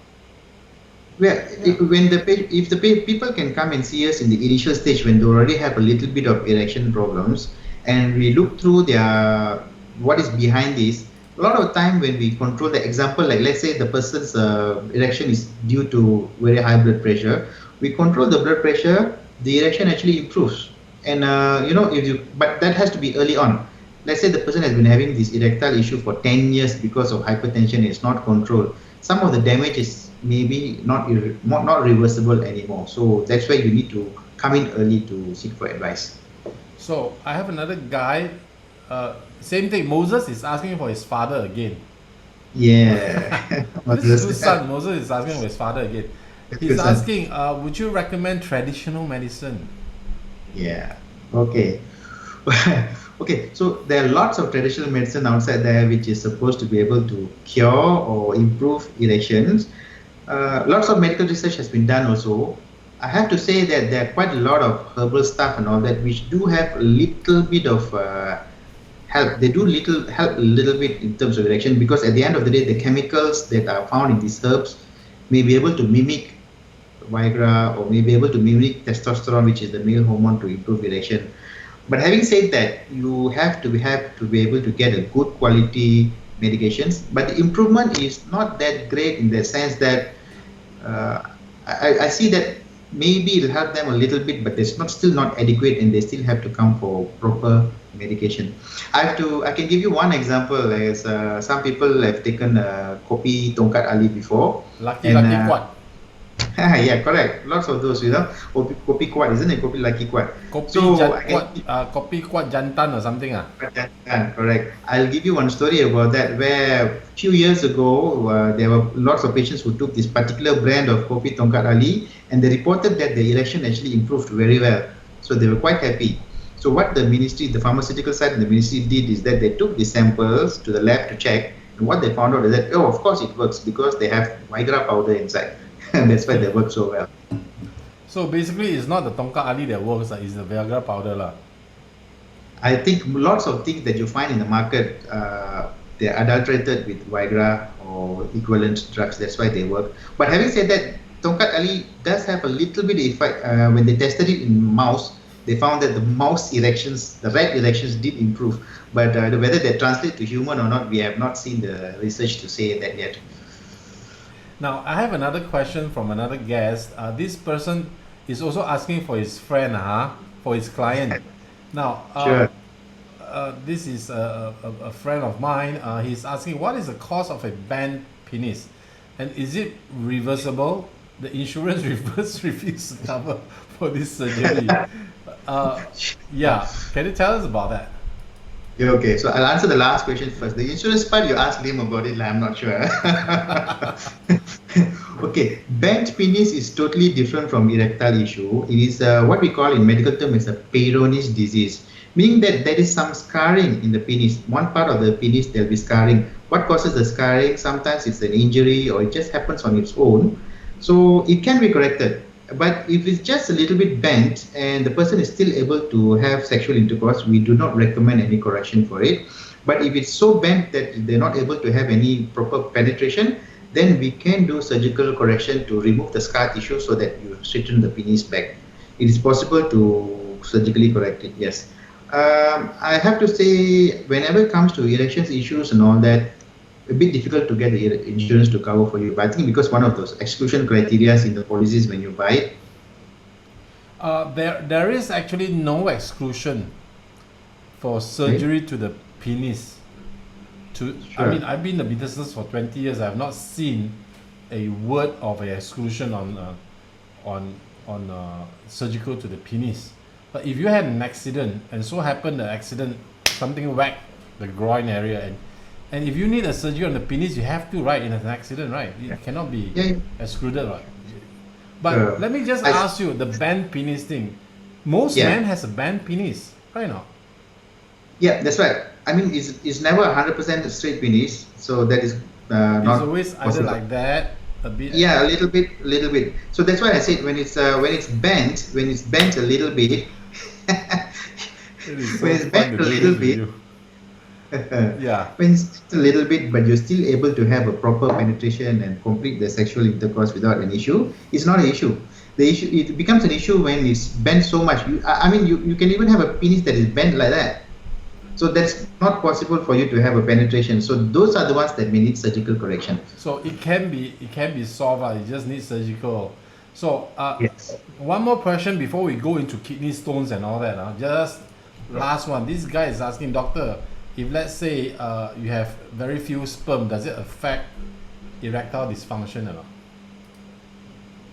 Well, if the people can come and see us in the initial stage when they already have a little bit of erection problems, and we look through their what is behind this. A lot of time when we control the example, like let's say the person's erection is due to very high blood pressure, we control the blood pressure, the erection actually improves. And but that has to be early on. Let's say the person has been having this erectile issue for 10 years because of hypertension, it's not controlled. Some of the damage is maybe not reversible anymore. So that's why you need to come in early to seek for advice. So I have another guy. Same thing. Moses is asking for his father again. Yeah. This is his son. Moses is asking for his father again. He's Good son. asking, would you recommend traditional medicine? Yeah. Okay. Okay. So there are lots of traditional medicine outside there which is supposed to be able to cure or improve erections. Lots of medical research has been done also. I have to say that there are quite a lot of herbal stuff and all that which do have a little bit of help. They do help a little bit in terms of erection because at the end of the day, the chemicals that are found in these herbs may be able to mimic Viagra or may be able to mimic testosterone, which is the male hormone, to improve erection. But having said that, you have to be able to get a good quality medications. But the improvement is not that great in the sense that I see that maybe it'll help them a little bit, but it's still not adequate, and they still have to come for proper medication. I can give you one example. As some people have taken kopi tongkat ali before. Laki And, kuat. Yeah, correct. Lots of those, kopi kuat, isn't it? Kopi laki kuat. Kopi kuat jantan or something ah. Correct. I'll give you one story about that. Where a few years ago, there were lots of patients who took this particular brand of kopi Tongkat Ali, and they reported that the erection actually improved very well. So they were quite happy. So what the ministry, the pharmaceutical side and the ministry did is that they took the samples to the lab to check, and what they found out is that, of course it works because they have via.gra powder inside. And that's why they work so well. So basically, it's not the Tongkat Ali that works, it's the Viagra powder lah. I think lots of things that you find in the market, they're adulterated with via.gra or equivalent drugs. That's why they work. But having said that, Tongkat Ali does have a little bit of effect. When they tested it in mouse, they found that the mouse erections, the rat erections, did improve. But whether they translate to human or not, we have not seen the research to say that yet. Now, I have another question from another guest. This person is also asking for his friend, for his client. Now, Sure. this is a friend of mine. He's asking, what is the cost of a bent penis? And is it reversible? The insurance refuses to cover for this surgery. Yeah, can you tell us about that? Yeah, okay, so I'll answer the last question first. The insurance part, you asked him about it, I'm not sure. Okay, bent penis is totally different from erectile issue. It is what we call in medical term is a Peyronie's disease, meaning that there is some scarring in the penis. One part of the penis, there'll be scarring. What causes the scarring? Sometimes it's an injury or it just happens on its own. So it can be corrected. But if it's just a little bit bent and the person is still able to have sexual intercourse, we do not recommend any correction for it. But if it's so bent that they're not able to have any proper penetration, then we can do surgical correction to remove the scar tissue so that you straighten the penis back. It is possible to surgically correct it, yes. I have to say, whenever it comes to erections issues and all that, a bit difficult to get the insurance to cover for you. But I think because one of those exclusion criteria in the policies when you buy it. There is actually no exclusion for surgery to the penis. Sure. I mean, I've been in the business for 20 years. I have not seen a word of an exclusion on surgical to the penis. But if you had an accident and so happened the accident, something whacked the groin area, and if you need a surgery on the penis, you have to, right, in an accident, right? It cannot be excluded, right? But let me just ask you, the bent penis thing. Most men has a bent penis, right now? Yeah, that's right. I mean, it's never 100% a straight penis, so that is not. It's always possible. either like that, a bit. Yeah, a little bit. So that's why I said when it's bent a little bit. It is so when it's fun bent to a do little this bit. with you. Yeah. When it's a little bit, but you're still able to have a proper penetration and complete the sexual intercourse without an issue, it's not an issue. It becomes an issue when it's bent so much. You can even have a penis that is bent like that. So that's not possible for you to have a penetration. So those are the ones that may need surgical correction. So it can be solved. It just needs surgical. So yes. One more question before we go into kidney stones and all that. Just last one. This guy is asking, doctor, if let's say you have very few sperm, does it affect erectile dysfunction or not?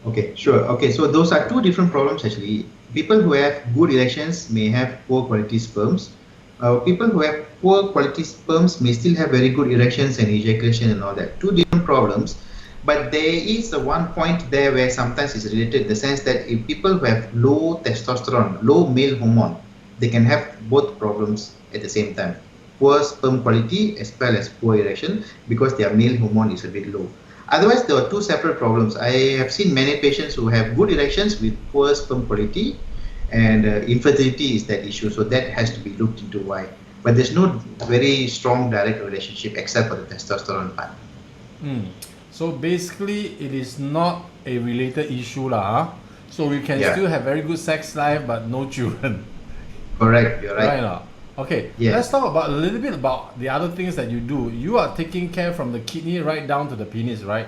Okay, sure. Okay, so those are two different problems actually. People who have good erections may have poor quality sperms. People who have poor quality sperms may still have very good erections and ejaculation and all that. Two different problems. But there is a one point there where sometimes it's related in the sense that if people who have low testosterone, low male hormone, they can have both problems at the same time. Poor sperm quality as well as poor erection because their male hormone is a bit low. Otherwise, there are two separate problems. I have seen many patients who have good erections with poor sperm quality, and infertility is that issue. So that has to be looked into why. But there's no very strong direct relationship except for the testosterone part. So basically, it is not a related issue lah. So we can still have very good sex life but no children. Correct, you're right. Right. Okay, let's talk about a little bit about the other things that you do. You are taking care from the kidney right down to the penis, right?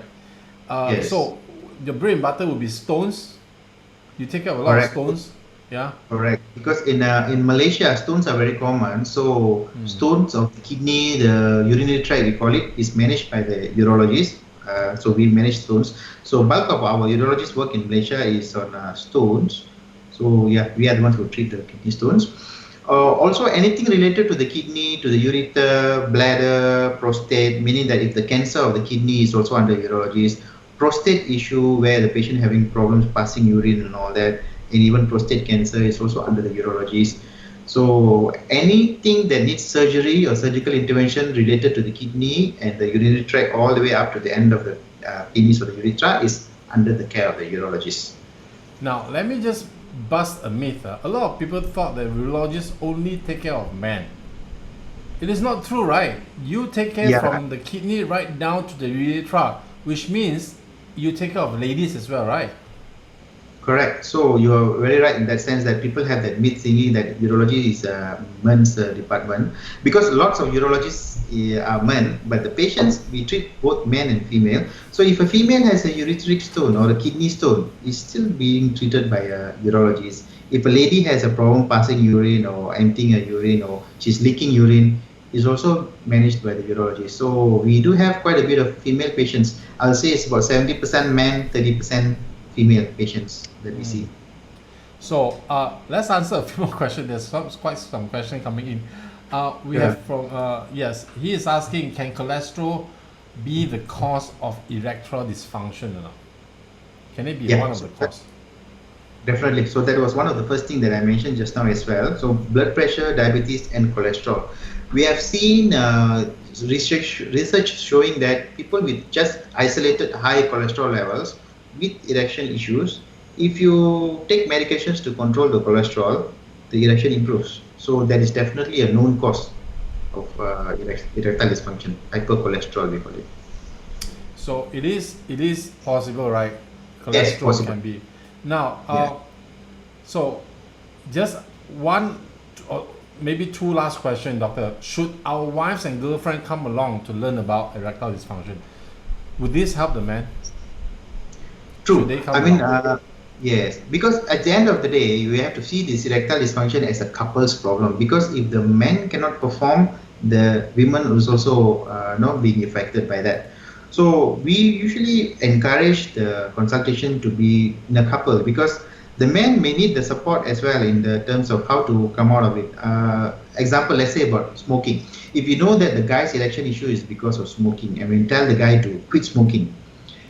Yes. So your bread and butter will be stones. You take care of a lot of stones. Yeah. Correct. Because in Malaysia, stones are very common. So stones of the kidney, the urinary tract, we call it, is managed by the urologist. So we manage stones. So bulk of our urologist work in Malaysia is on stones. So yeah, we are the ones who treat the kidney stones. Also, anything related to the kidney, to the ureter, bladder, prostate, meaning that if the cancer of the kidney is also under urologist, prostate issue where the patient having problems passing urine and all that, and even prostate cancer is also under the urologist. So anything that needs surgery or surgical intervention related to the kidney and the urinary tract all the way up to the end of the penis or the urethra is under the care of the urologist. Now, let me just bust a myth. A lot of people thought that urologists only take care of men. It is not true, right? You take care from the kidney right down to the urethra, which means you take care of ladies as well, right? Correct. So you are very right in that sense that people have that myth thinking that urology is a men's department, because lots of urologists are men, but the patients, we treat both men and female. So if a female has a urethric stone or a kidney stone, it's still being treated by a urologist. If a lady has a problem passing urine or emptying her urine or she's leaking urine, is also managed by the urologist. So we do have quite a bit of female patients. I'll say it's about 70% men, 30% female patients that we see. So let's answer a few more questions. There's quite some questions coming in. We have from, yes, he is asking, can cholesterol be the cause of erectile dysfunction or not? Can it be one of the causes? Definitely. So that was one of the first things that I mentioned just now as well. So blood pressure, diabetes, and cholesterol. We have seen research showing that people with just isolated high cholesterol levels with erection issues, if you take medications to control the cholesterol, the erection improves. So that is definitely a known cause of erectile dysfunction, hypercholesterol we call it. So it is possible, right? Cholesterol yes, possible. Can be. Now, so just one or maybe two last questions, doctor. Should our wives and girlfriend come along to learn about erectile dysfunction? Would this help the man? True. I mean, yes, because at the end of the day, we have to see this erectile dysfunction as a couple's problem. Because if the man cannot perform, the women is also not being affected by that. So we usually encourage the consultation to be in a couple, because the man may need the support as well in the terms of how to come out of it. Example, let's say about smoking. If you know that the guy's erection issue is because of smoking, I mean, tell the guy to quit smoking.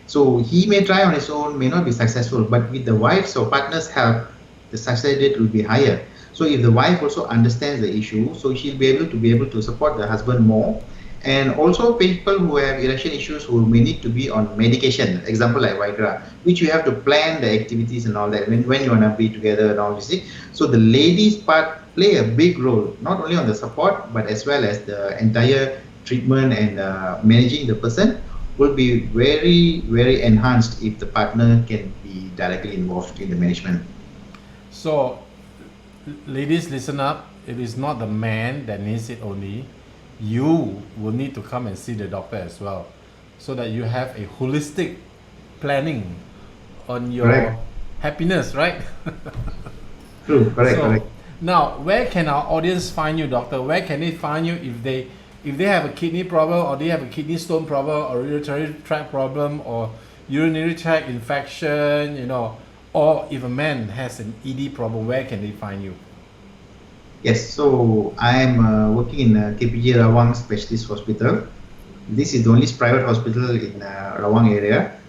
So he may try on his own, may not be successful, but with the wife's or partner's help, the success rate will be higher. So if the wife also understands the issue, so she'll be able to support the husband more. And also people who have erection issues who may need to be on medication, example like via.gra, which you have to plan the activities and all that when you want to be together and all, you see. So the ladies part play a big role, not only on the support, but as well as the entire treatment and managing the person will be very, very enhanced if the partner can be directly involved in the management. So, ladies, listen up. It is not the man that needs it only. You will need to come and see the doctor as well, so that you have a holistic planning on your happiness, right? True, correct, correct. Now, where can our audience find you, doctor? Where can they find you if they have a kidney problem, or they have a kidney stone problem, or urinary tract problem, or urinary tract infection, or if a man has an ED problem, where can they find you? Yes, so I am working in KPJ Rawang Specialist Hospital. This is the only private hospital in Rawang area.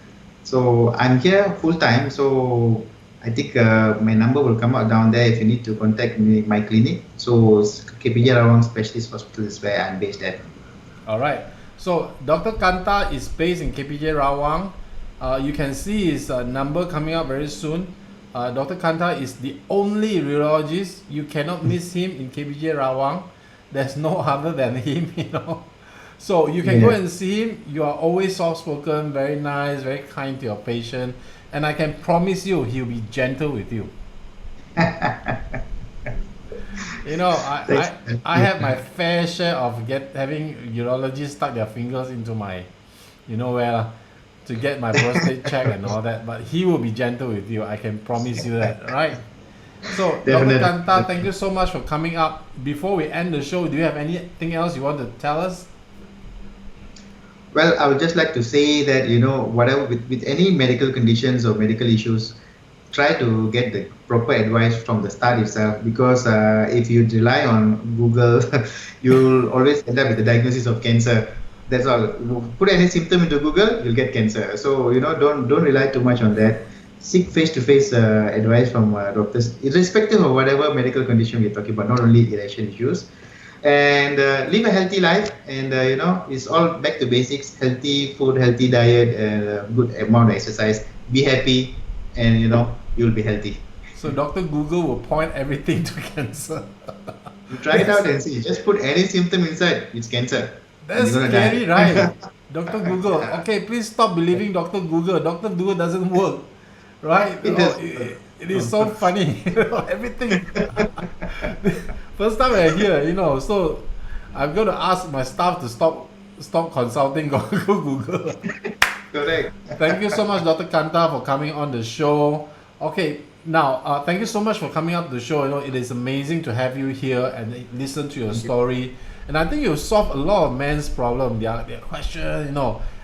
So I'm here full time. So I think my number will come out down there if you need to contact me, my clinic. So KPJ Rawang Specialist Hospital is where I'm based at. All right. So Dr. Kantha is based in KPJ Rawang. You can see his number coming up very soon. Dr. Kantha is the only urologist. You cannot miss him in KPJ Rawang. There's no other than him, So you can go and see him. You are always soft-spoken, very nice, very kind to your patient. And I can promise you, he'll be gentle with you. I have my fair share of having urologists stuck their fingers into my, to get my prostate checked and all that. But he will be gentle with you. I can promise you that, right? So, Dr. Kantha, thank you so much for coming up. Before we end the show, do you have anything else you want to tell us? Well, I would just like to say that, whatever with any medical conditions or medical issues, try to get the proper advice from the start itself, because if you rely on Google, you'll always end up with the diagnosis of cancer. That's all. Put any symptom into Google, you'll get cancer. So don't rely too much on that. Seek face-to-face advice from doctors, irrespective of whatever medical condition we're talking about, not only erection issues. And live a healthy life, and it's all back to basics: healthy food, healthy diet, and a good amount of exercise. Be happy, and you'll be healthy. So Dr. Google will point everything to cancer. You try it out and see. Just put any symptom inside, it's cancer. That's You're gonna scary, die. right? Dr. Google. Okay, please stop believing Dr. Google. Dr. Google doesn't work, right? It is so funny. Everything. First time I hear, so I'm going to ask my staff to stop consulting Google. Correct. Thank you so much, Dr. Kantha, for coming on the show. Okay, now thank you so much for coming up to the show. It is amazing to have you here and listen to your story. And I think you've solved a lot of men's problem, their question,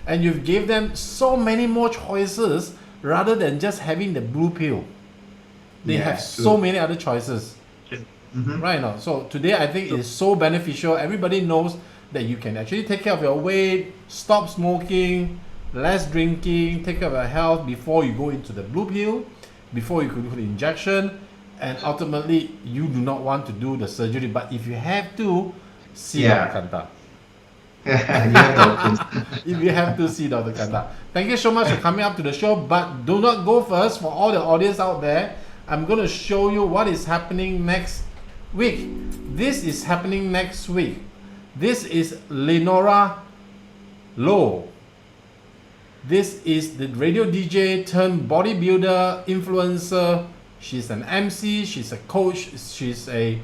and you've gave them so many more choices rather than just having the blue pill. They have so many other choices. Mm-hmm. Right now. So today I think it's so beneficial. Everybody knows that you can actually take care of your weight, stop smoking, less drinking, take care of your health before you go into the blue pill, before you could do the injection, and ultimately you do not want to do the surgery. But if you have to, see Dr. Kantha. If you have to, see Dr. Kantha. Thank you so much for coming up to the show, but do not go first. For all the audience out there, I'm going to show you what is happening next week. This is happening next week. This is Lenora Low. This is the radio DJ turned bodybuilder, influencer. She's an MC, she's a coach, she's a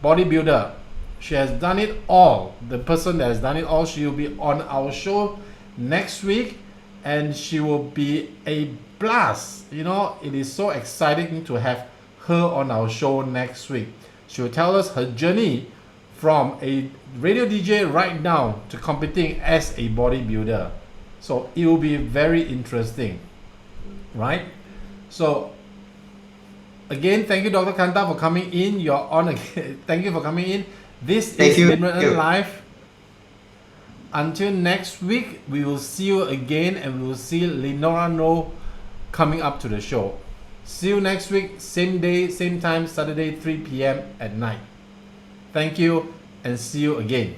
bodybuilder. She has done it all. The person that has done it all, she will be on our show next week, and she will be a blast. It is so exciting to have her on our show next week. She will tell us her journey from a radio DJ right now to competing as a bodybuilder. So it will be very interesting, right? So again, thank you, Dr. Kantha, for coming in. You're on again. Thank you for coming in. This is Limited Life. Until next week, we will see you again, and we will see Lenora No coming up to the show. See you next week, same day, same time, Saturday, 3 p.m. at night. Thank you, and see you again.